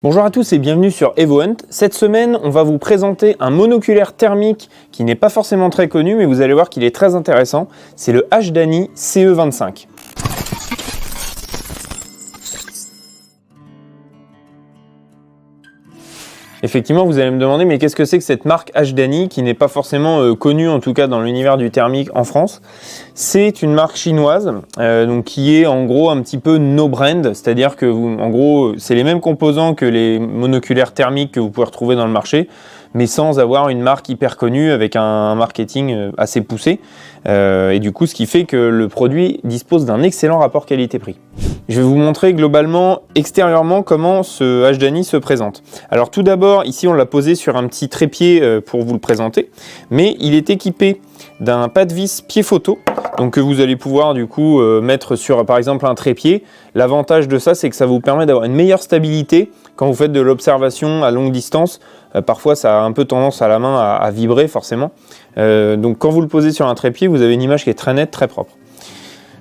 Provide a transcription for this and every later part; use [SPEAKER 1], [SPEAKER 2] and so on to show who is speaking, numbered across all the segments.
[SPEAKER 1] Bonjour à tous et bienvenue sur EvoHunt. Cette semaine, on va vous présenter un monoculaire thermique qui n'est pas forcément très connu, mais vous allez voir qu'il est très intéressant. C'est le H-Dany CE25. Effectivement, vous allez me demander, mais qu'est-ce que c'est que cette marque H-Dany qui n'est pas forcément connue, en tout cas dans l'univers du thermique en France. C'est une marque chinoise, donc qui est en gros un petit peu no brand, c'est-à-dire que en gros, c'est les mêmes composants que les monoculaires thermiques que vous pouvez retrouver dans le marché, mais sans avoir une marque hyper connue avec un marketing assez poussé. Et du coup, ce qui fait que le produit dispose d'un excellent rapport qualité-prix. Je vais vous montrer globalement, extérieurement, comment ce H-Dany se présente. Alors tout d'abord, ici on l'a posé sur un petit trépied pour vous le présenter, mais il est équipé d'un pas de vis pied photo, donc que vous allez pouvoir du coup mettre sur par exemple un trépied. L'avantage de ça, c'est que ça vous permet d'avoir une meilleure stabilité quand vous faites de l'observation à longue distance. Parfois ça a un peu tendance à la main à vibrer forcément. Donc quand vous le posez sur un trépied, vous avez une image qui est très nette, très propre.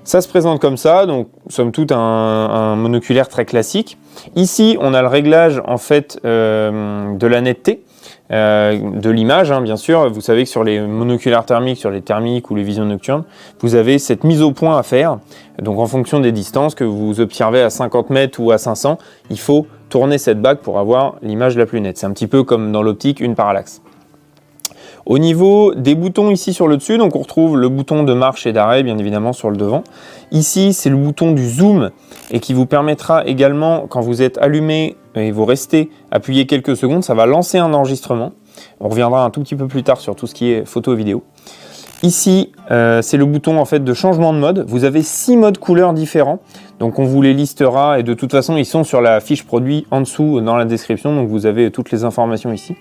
[SPEAKER 1] Ça se présente comme ça, donc somme toute un monoculaire très classique. Ici, on a le réglage en fait de la netteté de l'image, hein, bien sûr. Vous savez que sur les monoculaires thermiques, sur les thermiques ou les visions nocturnes, vous avez cette mise au point à faire. Donc en fonction des distances que vous observez à 50 mètres ou à 500, il faut tourner cette bague pour avoir l'image la plus nette. C'est un petit peu comme dans l'optique, une parallaxe. Au niveau des boutons ici sur le dessus, donc on retrouve le bouton de marche et d'arrêt bien évidemment sur le devant. Ici c'est le bouton du zoom et qui vous permettra également quand vous êtes allumé et vous restez appuyé quelques secondes, ça va lancer un enregistrement. On reviendra un tout petit peu plus tard sur tout ce qui est photo et vidéo. Ici c'est le bouton en fait de changement de mode. Vous avez 6 modes couleurs différents, donc on vous les listera et de toute façon ils sont sur la fiche produit en dessous dans la description, donc vous avez toutes les informations ici.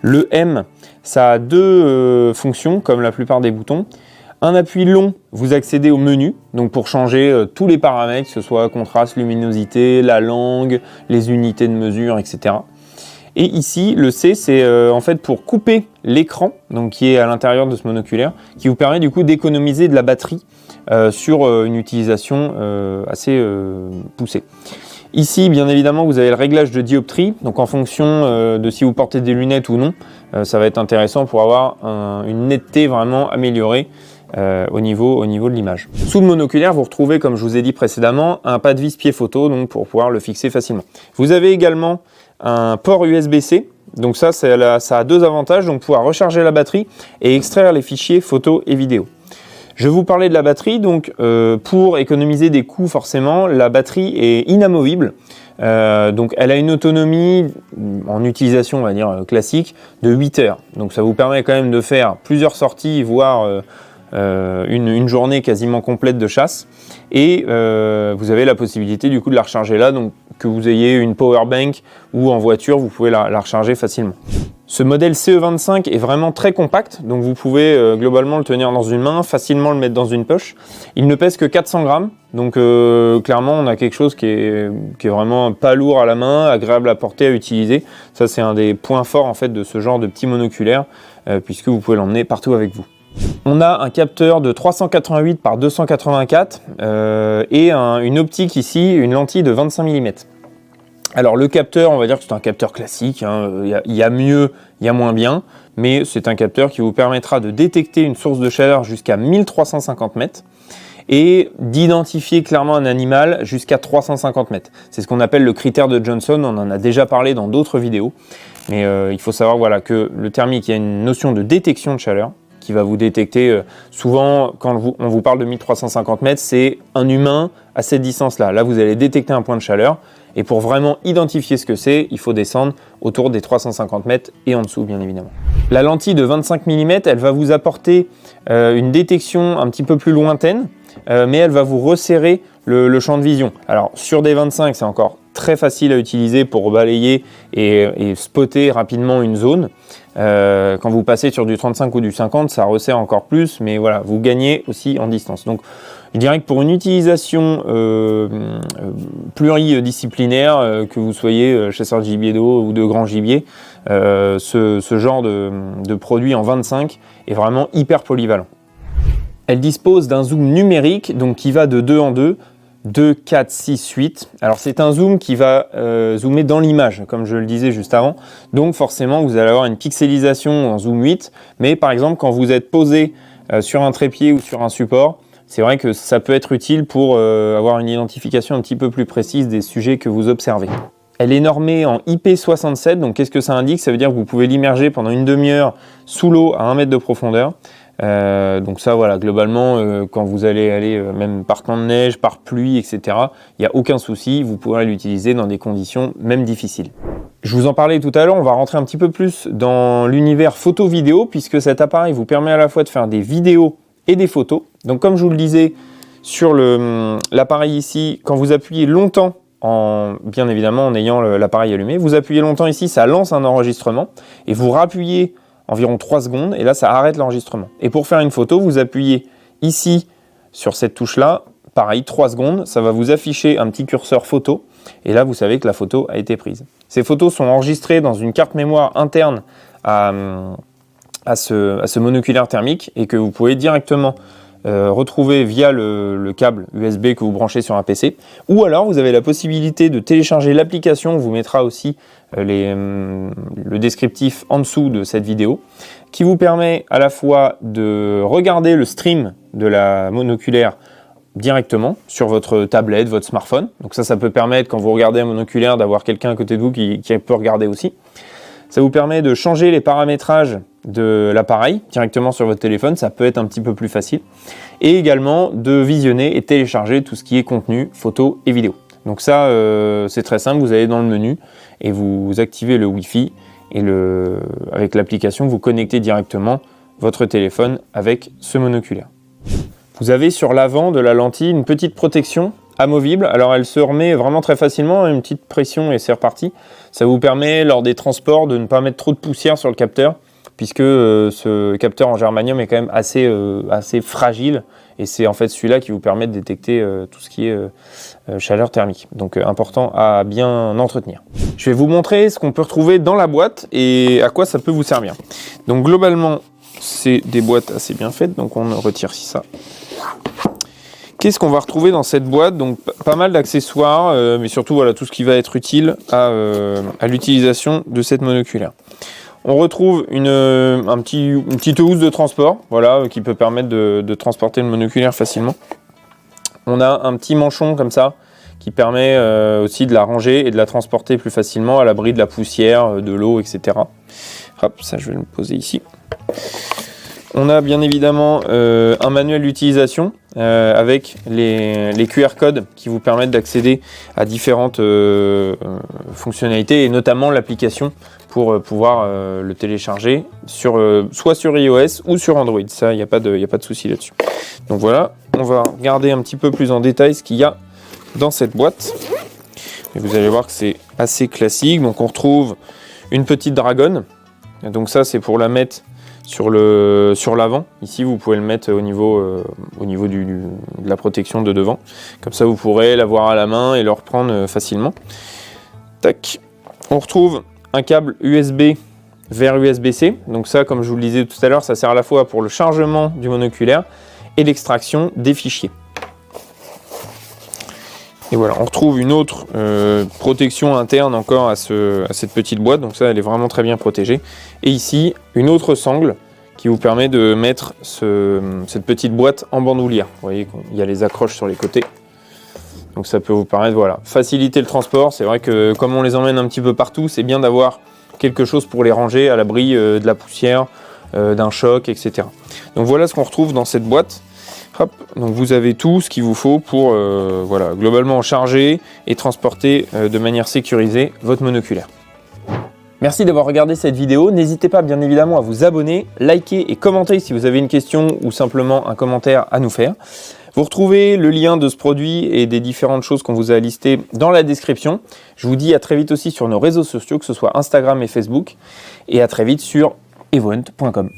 [SPEAKER 1] Le M, ça a deux fonctions comme la plupart des boutons. Un appui long, vous accédez au menu, donc pour changer tous les paramètres, que ce soit contraste, luminosité, la langue, les unités de mesure, etc. Et ici, le C, c'est en fait pour couper l'écran, donc qui est à l'intérieur de ce monoculaire, qui vous permet du coup d'économiser de la batterie sur une utilisation assez poussée. Ici, bien évidemment, vous avez le réglage de dioptrie, donc en fonction de si vous portez des lunettes ou non, ça va être intéressant pour avoir une netteté vraiment améliorée au niveau de l'image. Sous le monoculaire, vous retrouvez, comme je vous ai dit précédemment, un pas de vis pied photo, donc pour pouvoir le fixer facilement. Vous avez également un port USB-C, donc ça a deux avantages, donc pouvoir recharger la batterie et extraire les fichiers photos et vidéos. Je vais vous parler de la batterie, donc pour économiser des coûts forcément, la batterie est inamovible. Donc elle a une autonomie en utilisation, on va dire classique, de 8 heures. Donc ça vous permet quand même de faire plusieurs sorties, voire une journée quasiment complète de chasse. Et vous avez la possibilité du coup de la recharger là, donc que vous ayez une power bank ou en voiture, vous pouvez la recharger facilement. Ce modèle CE25 est vraiment très compact, donc vous pouvez globalement le tenir dans une main, facilement le mettre dans une poche. Il ne pèse que 400 grammes, donc clairement on a quelque chose qui est vraiment pas lourd à la main, agréable à porter, à utiliser. Ça c'est un des points forts en fait de ce genre de petit monoculaire, puisque vous pouvez l'emmener partout avec vous. On a un capteur de 388 par 284 et une optique ici, une lentille de 25 mm. Alors le capteur, on va dire que c'est un capteur classique, hein. Il y a mieux, il y a moins bien, mais c'est un capteur qui vous permettra de détecter une source de chaleur jusqu'à 1350 mètres et d'identifier clairement un animal jusqu'à 350 mètres. C'est ce qu'on appelle le critère de Johnson, on en a déjà parlé dans d'autres vidéos, mais il faut savoir voilà, que le thermique, il y a une notion de détection de chaleur qui va vous détecter, souvent quand on vous parle de 1350 mètres, c'est un humain à cette distance-là. Là, vous allez détecter un point de chaleur, et pour vraiment identifier ce que c'est, il faut descendre autour des 350 mètres et en dessous, bien évidemment. La lentille de 25 mm, elle va vous apporter une détection un petit peu plus lointaine, mais elle va vous resserrer le champ de vision. Alors, sur des 25, c'est encore très facile à utiliser pour balayer et spotter rapidement une zone. Quand vous passez sur du 35 ou du 50, ça resserre encore plus, mais voilà, vous gagnez aussi en distance. Donc, je dirais que pour une utilisation pluridisciplinaire, que vous soyez chasseur de gibier d'eau ou de grand gibier, ce genre de produit en 25 est vraiment hyper polyvalent. Elle dispose d'un zoom numérique, donc qui va de 2 en 2, 2, 4, 6, 8. Alors c'est un zoom qui va zoomer dans l'image, comme je le disais juste avant. Donc forcément, vous allez avoir une pixelisation en zoom 8. Mais par exemple, quand vous êtes posé sur un trépied ou sur un support, c'est vrai que ça peut être utile pour avoir une identification un petit peu plus précise des sujets que vous observez. Elle est normée en IP67, donc qu'est-ce que ça indique? Ça veut dire que vous pouvez l'immerger pendant une demi-heure sous l'eau à 1 mètre de profondeur. Donc ça, voilà, globalement, quand vous allez aller même par temps de neige, par pluie, etc., il n'y a aucun souci, vous pourrez l'utiliser dans des conditions même difficiles. Je vous en parlais tout à l'heure, on va rentrer un petit peu plus dans l'univers photo-vidéo, puisque cet appareil vous permet à la fois de faire des vidéos et des photos. Donc comme je vous le disais, sur l'appareil ici, quand vous appuyez longtemps, bien évidemment en ayant l'appareil allumé, vous appuyez longtemps ici, ça lance un enregistrement, et vous rappuyez environ 3 secondes, et là ça arrête l'enregistrement. Et pour faire une photo, vous appuyez ici sur cette touche-là, pareil, 3 secondes, ça va vous afficher un petit curseur photo, et là vous savez que la photo a été prise. Ces photos sont enregistrées dans une carte mémoire interne à ce monoculaire thermique, et que vous pouvez directement retrouver via le câble USB que vous branchez sur un PC, ou alors vous avez la possibilité de télécharger l'application, on vous mettra aussi le descriptif en dessous de cette vidéo, qui vous permet à la fois de regarder le stream de la monoculaire directement sur votre tablette, votre smartphone. Donc ça peut permettre, quand vous regardez un monoculaire, d'avoir quelqu'un à côté de vous qui peut regarder aussi. Ça vous permet de changer les paramétrages de l'appareil directement sur votre téléphone, ça peut être un petit peu plus facile. Et également de visionner et télécharger tout ce qui est contenu, photos et vidéos. Donc ça, c'est très simple, vous allez dans le menu et vous activez le Wi-Fi et avec l'application, vous connectez directement votre téléphone avec ce monoculaire. Vous avez sur l'avant de la lentille une petite protection amovible, alors elle se remet vraiment très facilement, une petite pression et c'est reparti. Ça vous permet lors des transports de ne pas mettre trop de poussière sur le capteur, puisque ce capteur en germanium est quand même assez fragile, et c'est en fait celui-là qui vous permet de détecter tout ce qui est chaleur thermique. Donc important à bien entretenir. Je vais vous montrer ce qu'on peut retrouver dans la boîte et à quoi ça peut vous servir. Donc globalement, c'est des boîtes assez bien faites, donc on retire ça. Qu'est-ce qu'on va retrouver dans cette boîte? Donc pas mal d'accessoires, mais surtout voilà, tout ce qui va être utile à l'utilisation de cette monoculaire. On retrouve une petite housse de transport, voilà, qui peut permettre de transporter le monoculaire facilement. On a un petit manchon comme ça, qui permet aussi de la ranger et de la transporter plus facilement à l'abri de la poussière, de l'eau, etc. Hop, ça je vais le poser ici. On a bien évidemment un manuel d'utilisation avec les QR codes qui vous permettent d'accéder à différentes fonctionnalités et notamment l'application pour pouvoir le télécharger soit sur iOS ou sur Android. Ça, il n'y a pas de souci là-dessus. Donc voilà, on va regarder un petit peu plus en détail ce qu'il y a dans cette boîte. Et vous allez voir que c'est assez classique. Donc on retrouve une petite dragonne. Donc ça, c'est pour la mettre sur l'avant. Ici, vous pouvez le mettre au niveau de la protection de devant. Comme ça, vous pourrez l'avoir à la main et le reprendre facilement. Tac. On retrouve un câble USB vers USB-C. Donc ça, comme je vous le disais tout à l'heure, ça sert à la fois pour le chargement du monoculaire et l'extraction des fichiers. Et voilà, on retrouve une autre protection interne encore à cette petite boîte, donc ça elle est vraiment très bien protégée. Et ici, une autre sangle qui vous permet de mettre cette petite boîte en bandoulière. Vous voyez qu'il y a les accroches sur les côtés. Donc ça peut vous permettre, voilà, faciliter le transport. C'est vrai que comme on les emmène un petit peu partout, c'est bien d'avoir quelque chose pour les ranger à l'abri de la poussière, d'un choc, etc. Donc voilà ce qu'on retrouve dans cette boîte. Hop, donc vous avez tout ce qu'il vous faut pour voilà, globalement charger et transporter de manière sécurisée votre monoculaire. Merci d'avoir regardé cette vidéo. N'hésitez pas bien évidemment à vous abonner, liker et commenter si vous avez une question ou simplement un commentaire à nous faire. Vous retrouvez le lien de ce produit et des différentes choses qu'on vous a listées dans la description. Je vous dis à très vite aussi sur nos réseaux sociaux, que ce soit Instagram et Facebook, et à très vite sur evohunt.com.